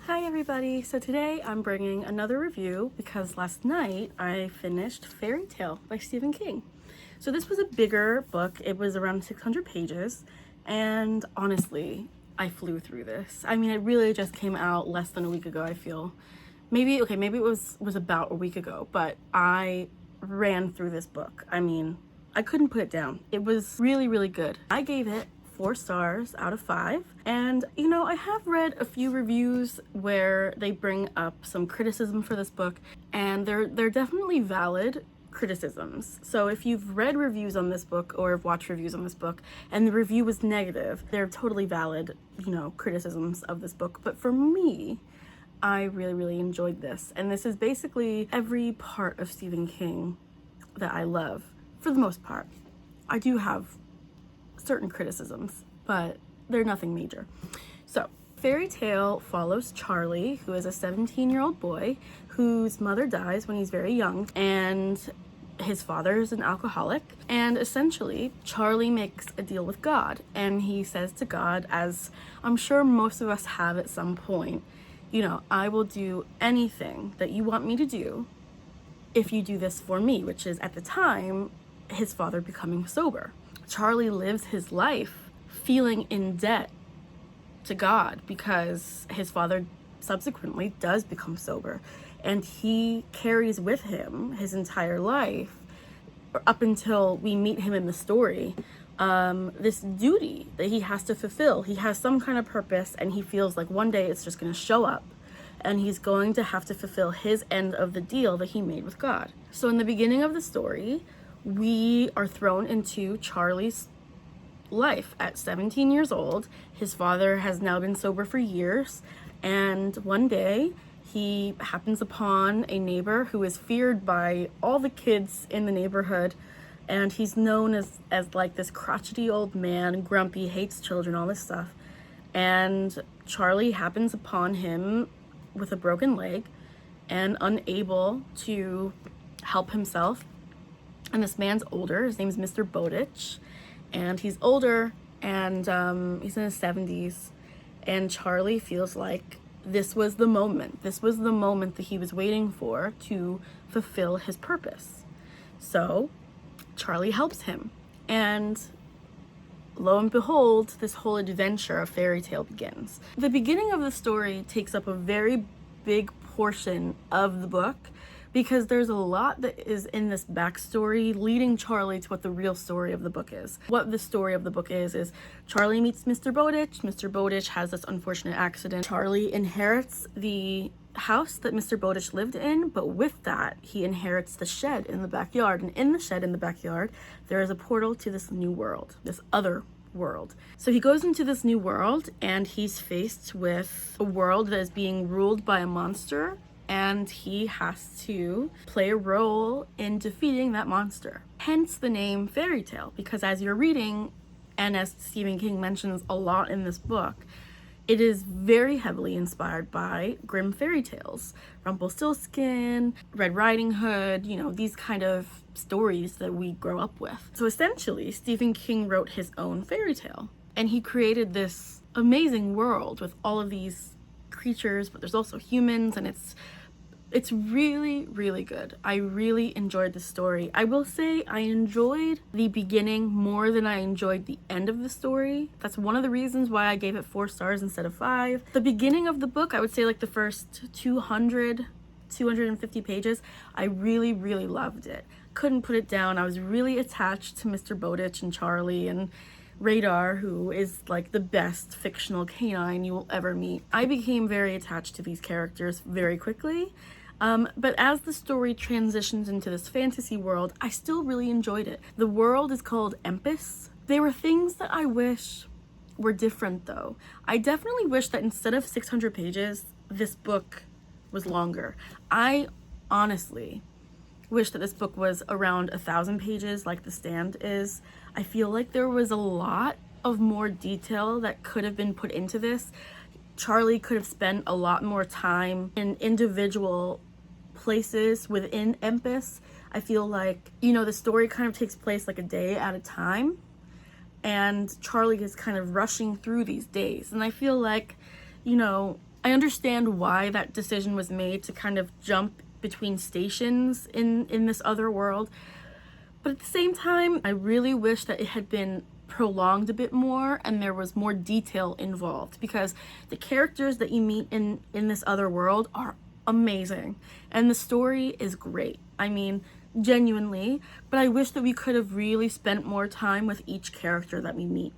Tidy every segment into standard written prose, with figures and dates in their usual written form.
Hi everybody! So today I'm bringing another review because last night I finished Fairy Tale by Stephen King. So this was a bigger book. It was around 600 pages and honestly I flew through this. I mean, it really just came out less than a week ago, I feel. Maybe it was about a week ago, but I ran through this book. I mean, I couldn't put it down. It was really, really good. I gave it 4 stars out of 5. And you know, I have read a few reviews where they bring up some criticism for this book, and they're definitely valid criticisms. So if you've read reviews on this book or have watched reviews on this book and the review was negative, they're totally valid, you know, criticisms of this book. But for me, I really, really enjoyed this. And this is basically every part of Stephen King that I love, for the most part. I do have certain criticisms, but they're nothing major. So, Fairy Tale follows Charlie, who is a 17-year-old boy whose mother dies when he's very young, and his father is an alcoholic. And essentially, Charlie makes a deal with God, and he says to God, as I'm sure most of us have at some point, you know, I will do anything that you want me to do if you do this for me, which is at the time his father becoming sober. Charlie lives his life feeling in debt to God because his father subsequently does become sober, and he carries with him his entire life, up until we meet him in the story, this duty that he has to fulfill. He has some kind of purpose, and he feels like one day it's just going to show up and he's going to have to fulfill his end of the deal that he made with God. So in the beginning of the story, we are thrown into Charlie's life at 17 years old. His father has now been sober for years, and one day he happens upon a neighbor who is feared by all the kids in the neighborhood, and he's known as like this crotchety old man, grumpy, hates children, all this stuff. And Charlie happens upon him with a broken leg and unable to help himself. And this man's older. His name's Mr. Bowditch, and he's older, and he's in his 70s. And Charlie feels like this was the moment. This was the moment that he was waiting for to fulfill his purpose. So Charlie helps him, and lo and behold, this whole adventure of Fairy Tale begins. The beginning of the story takes up a very big portion of the book, because there's a lot that is in this backstory leading Charlie to what the real story of the book is. What the story of the book is Charlie meets Mr. Bowditch. Mr. Bowditch has this unfortunate accident. Charlie inherits the house that Mr. Bowditch lived in, but with that, he inherits the shed in the backyard. And in the shed in the backyard, there is a portal to this new world, this other world. So he goes into this new world, and he's faced with a world that is being ruled by a monster, and he has to play a role in defeating that monster. Hence the name Fairy Tale, because as you're reading, and as Stephen King mentions a lot in this book, it is very heavily inspired by Grimm fairy tales. Rumpelstiltskin, Red Riding Hood, you know, these kind of stories that we grow up with. So essentially, Stephen King wrote his own fairy tale, and he created this amazing world with all of these creatures, but there's also humans, and it's really, really good. I really enjoyed the story. I will say I enjoyed the beginning more than I enjoyed the end of the story. That's one of the reasons why I gave it 4 stars instead of 5. The beginning of the book, I would say like the first 250 pages, I really, really loved it. Couldn't put it down. I was really attached to Mr. Bowditch and Charlie and Radar, who is like the best fictional canine you will ever meet. I became very attached to these characters very quickly. But as the story transitions into this fantasy world, I still really enjoyed it. The world is called Empis. There were things that I wish were different, though. I definitely wish that instead of 600 pages, this book was longer. I honestly wish that this book was around 1,000 pages like The Stand is. I feel like there was a lot of more detail that could have been put into this. Charlie could have spent a lot more time in individual places within Empis. I feel like, you know, the story kind of takes place like a day at a time, and Charlie is kind of rushing through these days. And I feel like, you know, I understand why that decision was made to kind of jump between stations in this other world. But at the same time, I really wish that it had been prolonged a bit more and there was more detail involved, because the characters that you meet in this other world are amazing and the story is great. I mean, genuinely, but I wish that we could have really spent more time with each character that we meet.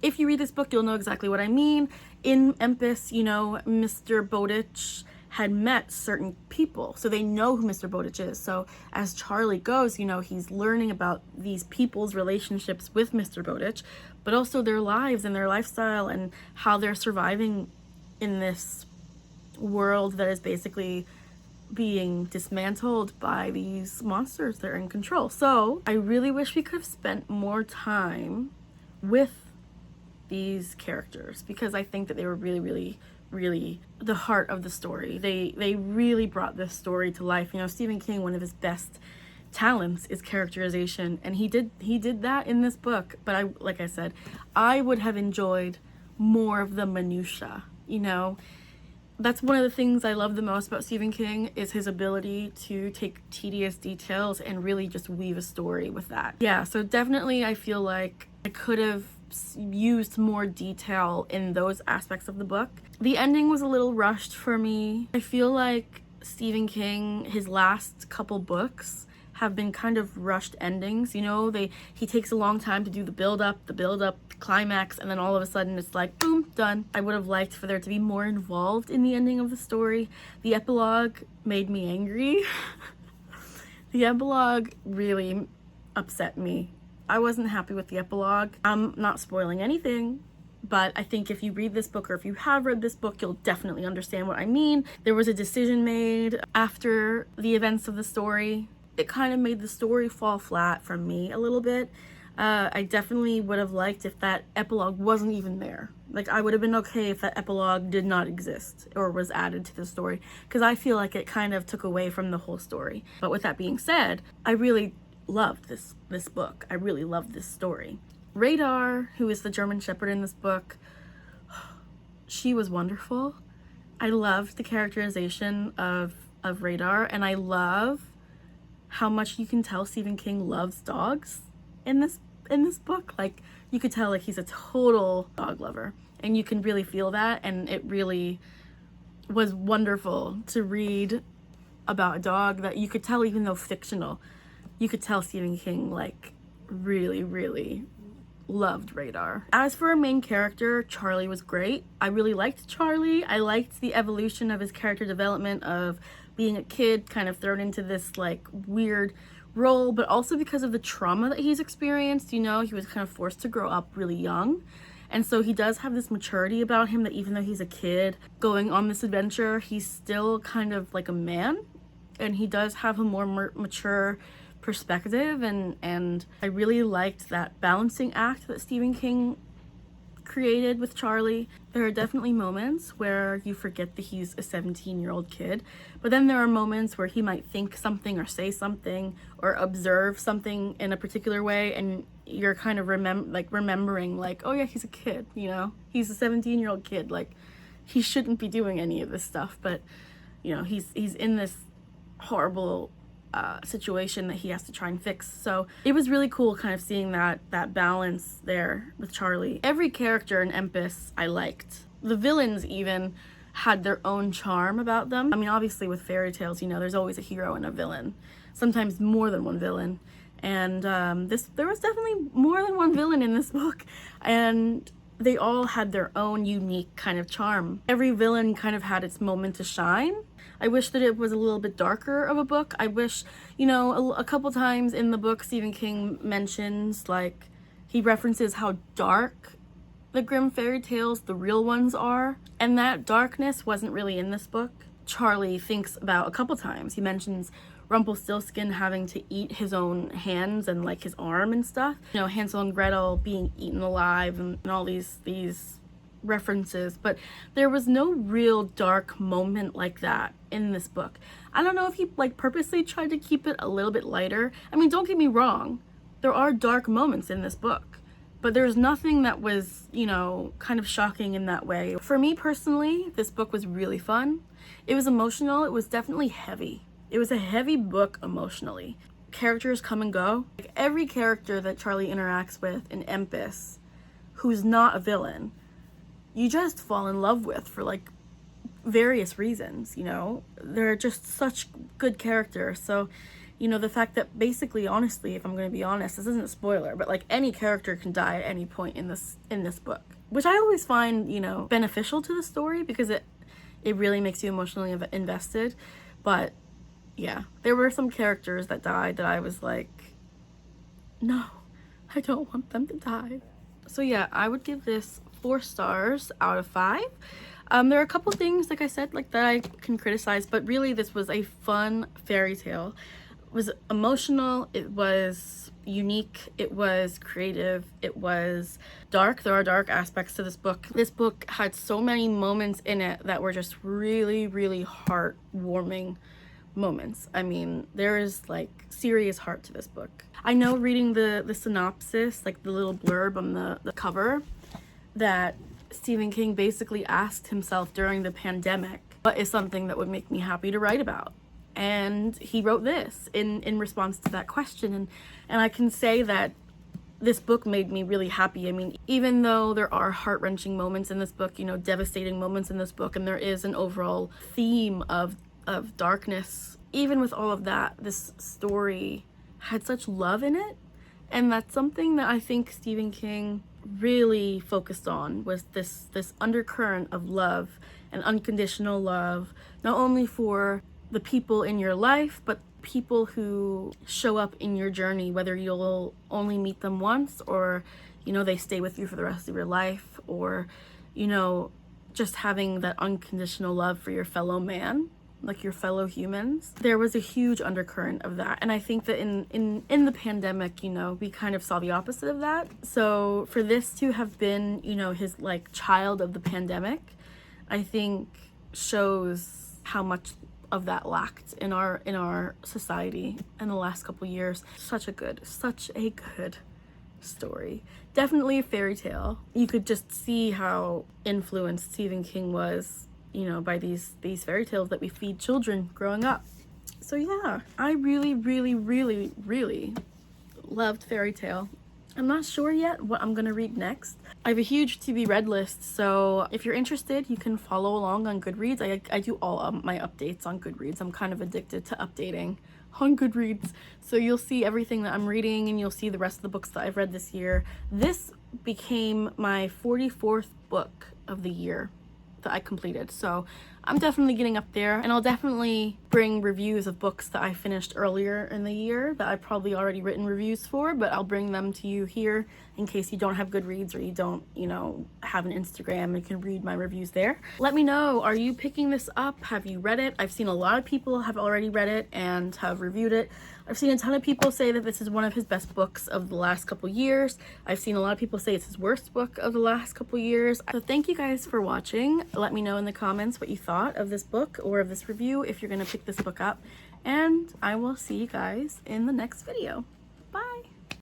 If you read this book, you'll know exactly what I mean. In Empis, you know, Mr. Bowditch had met certain people, so they know who Mr. Bowditch is. So as Charlie goes, you know, he's learning about these people's relationships with Mr. Bowditch, but also their lives and their lifestyle and how they're surviving in this world that is basically being dismantled by these monsters that are in control. So I really wish we could have spent more time with these characters, because I think that they were really the heart of the story. They really brought this story to life. You know, Stephen King, one of his best talents is characterization, and he did that in this book. But like I said, I would have enjoyed more of the minutia, you know. That's one of the things I love the most about Stephen King, is his ability to take tedious details and really just weave a story with that. Yeah, so definitely I feel like I could have used more detail in those aspects of the book. The ending was a little rushed for me. I feel like Stephen King, his last couple books have been kind of rushed endings. You know, he takes a long time to do the build up, the climax, and then all of a sudden it's like, boom, done. I would have liked for there to be more involved in the ending of the story. The epilogue made me angry. The epilogue really upset me. I wasn't happy with the epilogue. I'm not spoiling anything, but I think if you read this book, or if you have read this book, you'll definitely understand what I mean. There was a decision made after the events of the story. It kind of made the story fall flat for me a little bit. I definitely would have liked if that epilogue wasn't even there. Like, I would have been okay if that epilogue did not exist or was added to the story, because I feel like it kind of took away from the whole story. But with that being said, I really loved this book. I really loved this story. Radar, who is the German Shepherd in this book, she was wonderful. I loved the characterization of Radar, and I love how much you can tell Stephen King loves dogs in this book. Like, you could tell, like, he's a total dog lover, and you can really feel that, and it really was wonderful to read about a dog that you could tell, even though fictional, you could tell Stephen King, like, really loved Radar. As for our main character, Charlie was great. I really liked Charlie. I liked the evolution of his character development, of being a kid kind of thrown into this, like, weird role, but also because of the trauma that he's experienced. You know, he was kind of forced to grow up really young, and so he does have this maturity about him, that even though he's a kid going on this adventure, he's still kind of like a man, and he does have a more mature perspective, and I really liked that balancing act that Stephen King created with Charlie. There are definitely moments where you forget that he's a 17-year-old kid, but then there are moments where he might think something or say something or observe something in a particular way, and you're kind of remembering, like, oh yeah, he's a kid, you know, he's a 17-year-old kid, like, he shouldn't be doing any of this stuff, but you know, he's in this horrible situation that he has to try and fix. So it was really cool kind of seeing that balance there with Charlie. Every character in Empis I liked. The villains even had their own charm about them. I mean, obviously with fairy tales, you know, there's always a hero and a villain, sometimes more than one villain, and there was definitely more than one villain in this book, and they all had their own unique kind of charm. Every villain kind of had its moment to shine. I wish that it was a little bit darker of a book. I wish, you know, a couple times in the book, Stephen King mentions, like, he references how dark the Grimm fairy tales, the real ones, are. And that darkness wasn't really in this book. Charlie thinks about a couple times. He mentions Rumpelstiltskin having to eat his own hands and, like, his arm and stuff. You know, Hansel and Gretel being eaten alive, and all these references, but there was no real dark moment like that in this book. I don't know if he, like, purposely tried to keep it a little bit lighter. I mean, don't get me wrong, there are dark moments in this book, but there's nothing that was, you know, kind of shocking in that way. For me personally, this book was really fun. It was emotional. It was definitely heavy. It was a heavy book emotionally. Characters come and go. Like, every character that Charlie interacts with in Empis, who's not a villain, you just fall in love with for like various reasons, you know? They're just such good characters. So, you know, the fact that basically, honestly, if I'm going to be honest, this isn't a spoiler, but like any character can die at any point in this book, which I always find, you know, beneficial to the story because it really makes you emotionally invested. But yeah, there were some characters that died that I was like, no, I don't want them to die. So yeah, I would give this 4 stars out of 5. There are a couple things, like I said, like that I can criticize, but really this was a fun fairy tale. It was emotional, it was unique, it was creative, it was dark. There are dark aspects to this book. This book had so many moments in it that were just really, really heartwarming moments. I mean, there is like serious heart to this book. I know reading the synopsis, like the little blurb on the cover, that Stephen King basically asked himself during the pandemic, what is something that would make me happy to write about? And he wrote this in response to that question. And I can say that this book made me really happy. I mean, even though there are heart-wrenching moments in this book, you know, devastating moments in this book, and there is an overall theme of darkness, even with all of that, this story had such love in it. And that's something that I think Stephen King really focused on, was this undercurrent of love and unconditional love, not only for the people in your life, but people who show up in your journey, whether you'll only meet them once or, you know, they stay with you for the rest of your life, or, you know, just having that unconditional love for your fellow man, like your fellow humans. There was a huge undercurrent of that, and I think that in the pandemic, you know, we kind of saw the opposite of that. So for this to have been, you know, his like child of the pandemic, I think shows how much of that lacked in our society in the last couple years. Such a good story. Definitely a fairy tale. You could just see how influenced Stephen King was, you know, by these fairy tales that we feed children growing up. So yeah, I really, really, really, really loved Fairy Tale. I'm not sure yet what I'm gonna read next. I have a huge to-be read list, so if you're interested, you can follow along on Goodreads. I do all of my updates on Goodreads. I'm kind of addicted to updating on Goodreads. So you'll see everything that I'm reading, and you'll see the rest of the books that I've read this year. This became my 44th book of the year that I completed, so I'm definitely getting up there, and I'll definitely bring reviews of books that I finished earlier in the year that I've probably already written reviews for, but I'll bring them to you here in case you don't have Goodreads or you don't, you know, have an Instagram. You can read my reviews there. Let me know, are you picking this up? Have you read it? I've seen a lot of people have already read it and have reviewed it. I've seen a ton of people say that this is one of his best books of the last couple years. I've seen a lot of people say it's his worst book of the last couple years. So thank you guys for watching. Let me know in the comments what you thought of this book or of this review if you're gonna pick this book up, and I will see you guys in the next video.